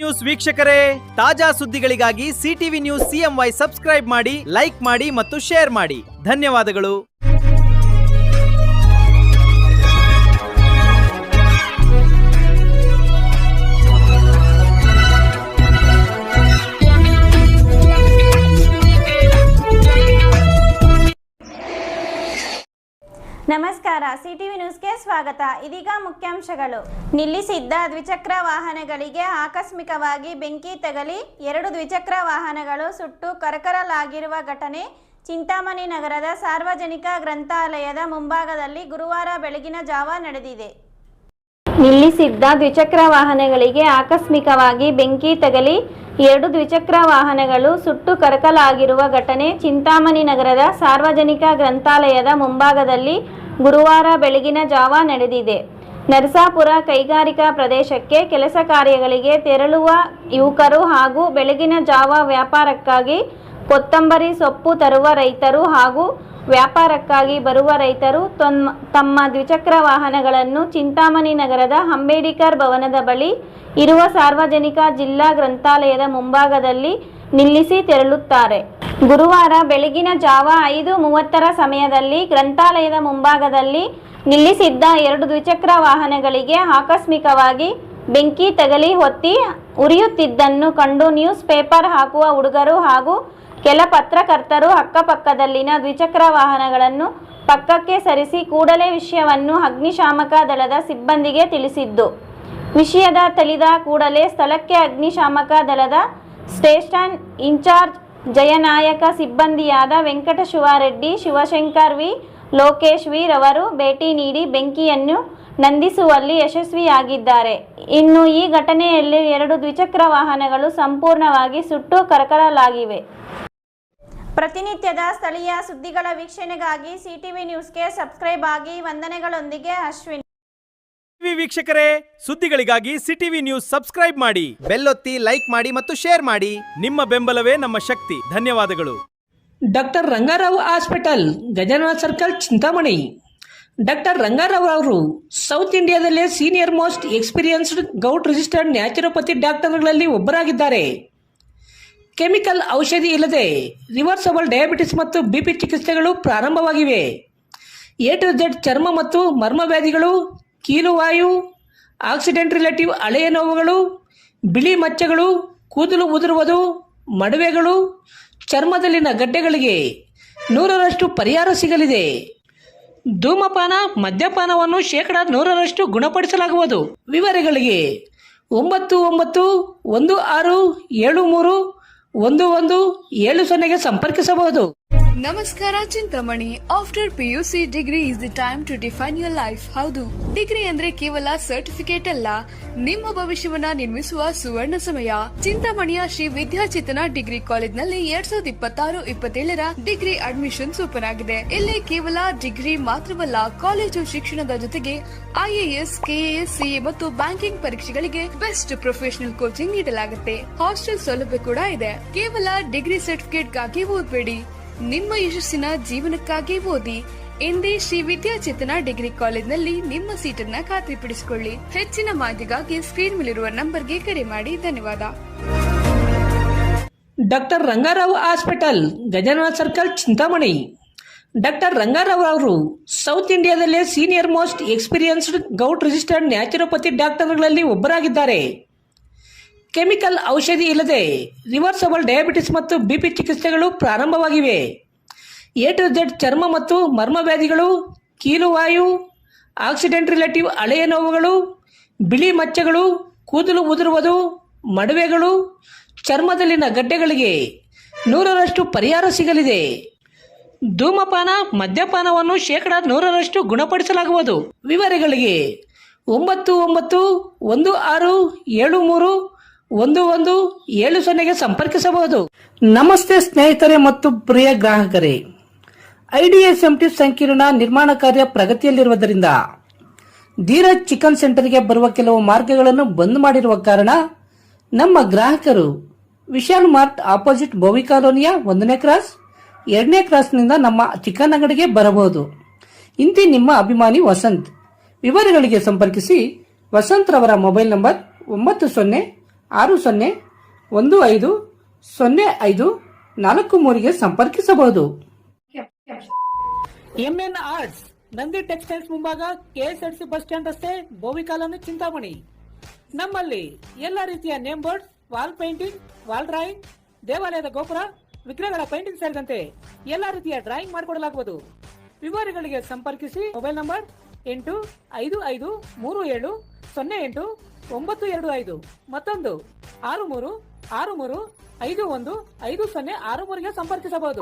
News ವೀಕ್ಷಕರೇ, ತಾಜಾ ಸುದ್ದಿಗಳಿಗಾಗಿ ಸಿಟಿವಿ ನ್ಯೂಸ್ CMY ಸಬ್ಸ್ಕ್ರೈಬ್ ಮಾಡಿ, ಲೈಕ್ ಮಾಡಿ ಮತ್ತು ಶೇರ್ ಮಾಡಿ. ಧನ್ಯವಾದಗಳು. ನಮಸ್ಕಾರ, ಸಿಟಿವಿ ನ್ಯೂಸ್ಗೆ ಸ್ವಾಗತ. ಇದೀಗ ಮುಖ್ಯಾಂಶಗಳು. ನಿಲ್ಲಿಸಿದ್ದ ದ್ವಿಚಕ್ರ ವಾಹನಗಳಿಗೆ ಆಕಸ್ಮಿಕವಾಗಿ ಬೆಂಕಿ ತಗಲಿ 2 ದ್ವಿಚಕ್ರ ವಾಹನಗಳು ಸುಟ್ಟು ಕರಕರಲಾಗಿರುವ ಘಟನೆ ಚಿಂತಾಮಣಿ ನಗರದ ಸಾರ್ವಜನಿಕ ಗ್ರಂಥಾಲಯದ ಮುಂಭಾಗದಲ್ಲಿ ಗುರುವಾರ ಬೆಳಗಿನ ಜಾವ ನಡೆದಿದೆ. ನಿಲ್ಲಿಸಿದ್ದ ದ್ವಿಚಕ್ರ ವಾಹನಗಳಿಗೆ ಆಕಸ್ಮಿಕವಾಗಿ ಬೆಂಕಿ ತಗಲಿ 2 ದ್ವಿಚಕ್ರ ವಾಹನಗಳು ಸುಟ್ಟು ಕರಕಲಾಗಿರುವ ಘಟನೆ ಚಿಂತಾಮಣಿ ನಗರದ ಸಾರ್ವಜನಿಕ ಗ್ರಂಥಾಲಯದ ಮುಂಭಾಗದಲ್ಲಿ ಗುರುವಾರ ಬೆಳಗಿನ ಜಾವ ನಡೆದಿದೆ. ನರಸಾಪುರ ಕೈಗಾರಿಕಾ ಪ್ರದೇಶಕ್ಕೆ ಕೆಲಸ ಕಾರ್ಯಗಳಿಗೆ ತೆರಳುವ ಯುವಕರು ಹಾಗೂ ಬೆಳಗಿನ ಜಾವ ವ್ಯಾಪಾರಕ್ಕಾಗಿ ಕೊತ್ತಂಬರಿ ಸೊಪ್ಪು ತರುವ ರೈತರು ಹಾಗೂ ವ್ಯಾಪಾರಕ್ಕಾಗಿ ಬರುವ ರೈತರು ತಮ್ಮ ದ್ವಿಚಕ್ರ ವಾಹನಗಳನ್ನು ಚಿಂತಾಮಣಿ ನಗರದ ಅಂಬೇಡ್ಕರ್ ಭವನದ ಬಳಿ ಇರುವ ಸಾರ್ವಜನಿಕ ಜಿಲ್ಲಾ ಗ್ರಂಥಾಲಯದ ಮುಂಭಾಗದಲ್ಲಿ ನಿಲ್ಲಿಸಿ ತೆರಳುತ್ತಾರೆ. ಗುರುವಾರ ಬೆಳಗಿನ ಜಾವ 5:30 ಸಮಯದಲ್ಲಿ ಗ್ರಂಥಾಲಯದ ಮುಂಭಾಗದಲ್ಲಿ ನಿಲ್ಲಿಸಿದ್ದ 2 ದ್ವಿಚಕ್ರ ವಾಹನಗಳಿಗೆ ಆಕಸ್ಮಿಕವಾಗಿ ಬೆಂಕಿ ತಗಲಿ ಹೊತ್ತಿ ಉರಿಯುತ್ತಿದ್ದನ್ನು ಕಂಡು ನ್ಯೂಸ್ ಪೇಪರ್ ಹಾಕುವ ಹುಡುಗರು ಹಾಗೂ ಕೆಲ ಪತ್ರಕರ್ತರು ಅಕ್ಕಪಕ್ಕದಲ್ಲಿನ ದ್ವಿಚಕ್ರ ವಾಹನಗಳನ್ನು ಪಕ್ಕಕ್ಕೆ ಸರಿಸಿ ಕೂಡಲೇ ವಿಷಯವನ್ನು ಅಗ್ನಿಶಾಮಕ ದಳದ ಸಿಬ್ಬಂದಿಗೆ ತಿಳಿಸಿದ್ದು. ವಿಷಯದ ತಿಳಿದ ಕೂಡಲೇ ಸ್ಥಳಕ್ಕೆ ಅಗ್ನಿಶಾಮಕ ದಳದ ಸ್ಟೇಷನ್ ಇನ್ಚಾರ್ಜ್ ಜಯನಾಯಕ, ಸಿಬ್ಬಂದಿಯಾದ ವೆಂಕಟಶಿವಾರೆಡ್ಡಿ, ಶಿವಶಂಕರ್ ವಿ, ಲೋಕೇಶ್ ವಿ ರವರು ಭೇಟಿ ನೀಡಿ ಬೆಂಕಿಯನ್ನು ನಂದಿಸುವಲ್ಲಿ ಯಶಸ್ವಿಯಾಗಿದ್ದಾರೆ. ಇನ್ನು ಈ ಘಟನೆಯಲ್ಲಿ 2 ದ್ವಿಚಕ್ರ ವಾಹನಗಳು ಸಂಪೂರ್ಣವಾಗಿ ಸುಟ್ಟು ಕರಕರಲಾಗಿವೆ. ಪ್ರತಿನಿತ್ಯದ ಸ್ಥಳೀಯ ಸುದ್ದಿಗಳ ವೀಕ್ಷಣೆಗಾಗಿ ಸಿಟಿವಿ ನ್ಯೂಸ್ಗೆ ಸಬ್ಸ್ಕ್ರೈಬ್ ಆಗಿ. ವಂದನೆಗಳೊಂದಿಗೆ ಅಶ್ವಿನಿ. ವೀಕ್ಷಕರೇ, ಸುದ್ದಿಗಳಿಗಾಗಿ ಸಿಟಿವಿ ನ್ಯೂಸ್ ಸಬ್ಸ್ಕ್ರೈಬ್ ಮಾಡಿ, ಬೆಲ್ ಒತ್ತಿ, ಲೈಕ್ ಮಾಡಿ ಮತ್ತು ಶೇರ್ ಮಾಡಿ. ನಿಮ್ಮ ಬೆಂಬಲವೇ ನಮ್ಮ ಶಕ್ತಿ. ಧನ್ಯವಾದಗಳು. Doctor Rangarao hospital, Gajanana circle, Chintamani. Doctor Rangarao ಅವರು ಸೌತ್ ಇಂಡಿಯಾದಲ್ಲೇ senior most experienced gout registered naturopathy ಡಾಕ್ಟರ್ಗಳಲ್ಲಿ ಒಬ್ಬರಾಗಿದ್ದಾರೆ. ಕೆಮಿಕಲ್ ಔಷಧಿ ಇಲ್ಲದೆ ರಿವರ್ಸಬಲ್ ಡಯಾಬಿಟಿಸ್ ಮತ್ತು BP ಚಿಕಿತ್ಸೆಗಳು ಪ್ರಾರಂಭವಾಗಿವೆ. A to Z ಚರ್ಮ ಮತ್ತು ಮರ್ಮವ್ಯಾಧಿಗಳು, ಕೀಲುವಾಯು, ಆಕ್ಸಿಡೆಂಟ್ ರಿಲೇಟಿವ್ ಹಳೆಯ ನೋವುಗಳು, ಬಿಳಿ ಮಚ್ಚಗಳು, ಕೂದಲು ಉದುರುವುದು, ಮಡುವೆಗಳು, ಚರ್ಮದಲ್ಲಿನ ಗಡ್ಡೆಗಳಿಗೆ 100% ಪರಿಹಾರ ಸಿಗಲಿದೆ. ಧೂಮಪಾನ, ಮದ್ಯಪಾನವನ್ನು 100% ಗುಣಪಡಿಸಲಾಗುವುದು. ವಿವರಗಳಿಗೆ 9916731170 ಸಂಪರ್ಕಿಸಬಹುದು. ನಮಸ್ಕಾರ Chintamani. After PUC degree is the time to define your life. ಹೌದು, ಡಿಗ್ರಿ ಅಂದ್ರೆ ಕೇವಲ ಸರ್ಟಿಫಿಕೇಟ್ ಅಲ್ಲ, ನಿಮ್ಮ ಭವಿಷ್ಯವನ್ನ ನಿರ್ಮಿಸುವ ಸುವರ್ಣ ಸಮಯ. ಚಿಂತಾಮಣಿಯ ಶ್ರೀ ವಿದ್ಯಾಚೇತನ ಡಿಗ್ರಿ ಕಾಲೇಜ್ನಲ್ಲಿ 2026-27 ಡಿಗ್ರಿ ಅಡ್ಮಿಷನ್ಸ್ ಓಪನ್ ಆಗಿದೆ. ಇಲ್ಲಿ ಕೇವಲ ಡಿಗ್ರಿ ಮಾತ್ರವಲ್ಲ, ಕಾಲೇಜು ಶಿಕ್ಷಣದ ಜೊತೆಗೆ IAS, KAS, CA ಮತ್ತು ಬ್ಯಾಂಕಿಂಗ್ ಪರೀಕ್ಷೆಗಳಿಗೆ ಬೆಸ್ಟ್ ಪ್ರೊಫೆಷನಲ್ ಕೋಚಿಂಗ್ ನೀಡಲಾಗುತ್ತೆ. ಹಾಸ್ಟೆಲ್ ಸೌಲಭ್ಯ ಕೂಡ ಇದೆ. ಕೇವಲ ಡಿಗ್ರಿ ಸರ್ಟಿಫಿಕೇಟ್ಗಾಗಿ ಓದಬೇಡಿ, ನಿಮ್ಮ ಯಶಸ್ಸಿನ ಜೀವನಕ್ಕಾಗಿ ಓದಿ. ಎಂದೇ ಶ್ರೀ ವಿದ್ಯಾಚೇತನ ಡಿಗ್ರಿ ಕಾಲೇಜ್ನಲ್ಲಿ ನಿಮ್ಮ ಸೀಟನ್ನ ಖಾತ್ರಿಪಡಿಸಿಕೊಳ್ಳಿ. ಹೆಚ್ಚಿನ ಮಾಹಿತಿಗಾಗಿ ಸ್ಕ್ರೀನ್ ಮೇಲಿರುವ ನಂಬರ್ಗೆ ಕರೆ ಮಾಡಿ. ಧನ್ಯವಾದ. Doctor Rangarao hospital, Gajanana circle, Chintamani. Doctor Rangarao ಅವರು ಸೌತ್ ಇಂಡಿಯಾದಲ್ಲೇ senior most experienced gout registered naturopathy ಡಾಕ್ಟರ್ಗಳಲ್ಲಿ ಒಬ್ಬರಾಗಿದ್ದಾರೆ. ಕೆಮಿಕಲ್ ಔಷಧಿ ಇಲ್ಲದೆ ರಿವರ್ಸಬಲ್ ಡಯಾಬಿಟಿಸ್ ಮತ್ತು BP ಚಿಕಿತ್ಸೆಗಳು ಪ್ರಾರಂಭವಾಗಿವೆ. A to Z ಚರ್ಮ ಮತ್ತು ಮರ್ಮವ್ಯಾಧಿಗಳು, ಕೀಲುವಾಯು, ಆಕ್ಸಿಡೆಂಟ್ ರಿಲೇಟಿವ್ ಹಳೆಯ ನೋವುಗಳು, ಬಿಳಿ ಮಚ್ಚಗಳು, ಕೂದಲು ಉದುರುವುದು, ಮಡುವೆಗಳು, ಚರ್ಮದಲ್ಲಿನ ಗಡ್ಡೆಗಳಿಗೆ 100% ಪರಿಹಾರ ಸಿಗಲಿದೆ. ಧೂಮಪಾನ, ಮದ್ಯಪಾನವನ್ನು 100% ಗುಣಪಡಿಸಲಾಗುವುದು. ವಿವರಗಳಿಗೆ 9916731170 ಸಂಪರ್ಕಿಸಬಹುದು. ನಮಸ್ತೆ ಸ್ನೇಹಿತರೆ ಮತ್ತು ಪ್ರಿಯ ಗ್ರಾಹಕರೇ, IDSMT ಸಂಕೀರ್ಣ ನಿರ್ಮಾಣ ಕಾರ್ಯ ಪ್ರಗತಿಯಲ್ಲಿರುವುದರಿಂದ ಧೀರಜ್ ಚಿಕನ್ ಸೆಂಟರ್ಗೆ ಬರುವ ಕೆಲವು ಮಾರ್ಗಗಳನ್ನು ಬಂದ್ ಮಾಡಿರುವ ಕಾರಣ ನಮ್ಮ ಗ್ರಾಹಕರು ವಿಶಾಲ್ ಮಾರ್ಟ್ ಆಪೋಸಿಟ್ ಬೋವಿ ಕಾಲೋನಿಯ 1ನೇ ಕ್ರಾಸ್ 2ನೇ ಕ್ರಾಸ್ನಿಂದ ನಮ್ಮ ಚಿಕನ್ ಅಂಗಡಿಗೆ ಬರಬಹುದು. ಇಂತಿ ನಿಮ್ಮ ಅಭಿಮಾನಿ ವಸಂತ್. ವಿವರಗಳಿಗೆ ಸಂಪರ್ಕಿಸಿ. ವಸಂತ್ ರವರ ಮೊಬೈಲ್ ನಂಬರ್ 60150543 ಸಂಪರ್ಕಿಸಬಹುದು. MN ಆರ್ಟ್ಸ್, ನಂದಿ ಟೆಕ್ಸ್ಟೈಲ್ಸ್ ಮುಂಭಾಗ, KSRTC ಬಸ್ ಸ್ಟ್ಯಾಂಡ್ ರಸ್ತೆ, ಬೋವಿಕಾಲನ್ನು, ಚಿಂತಾಮಣಿ. ನಮ್ಮಲ್ಲಿ ಎಲ್ಲ ರೀತಿಯ name board, wall painting, wall drawing, ದೇವಾಲಯದ ಗೋಪುರ, ವಿಗ್ರಹಗಳ ಪೇಂಟಿಂಗ್ ಸೇರಿದಂತೆ ಎಲ್ಲ ರೀತಿಯ ಡ್ರಾಯಿಂಗ್ ಮಾಡಿಕೊಡಲಾಗುವುದು. ವಿವರಗಳಿಗೆ ಸಂಪರ್ಕಿಸಿ. ಮೊಬೈಲ್ ನಂಬರ್ 8553708925, ಮತ್ತೊಂದು 6363515063ಗೆ ಸಂಪರ್ಕಿಸಬಹುದು.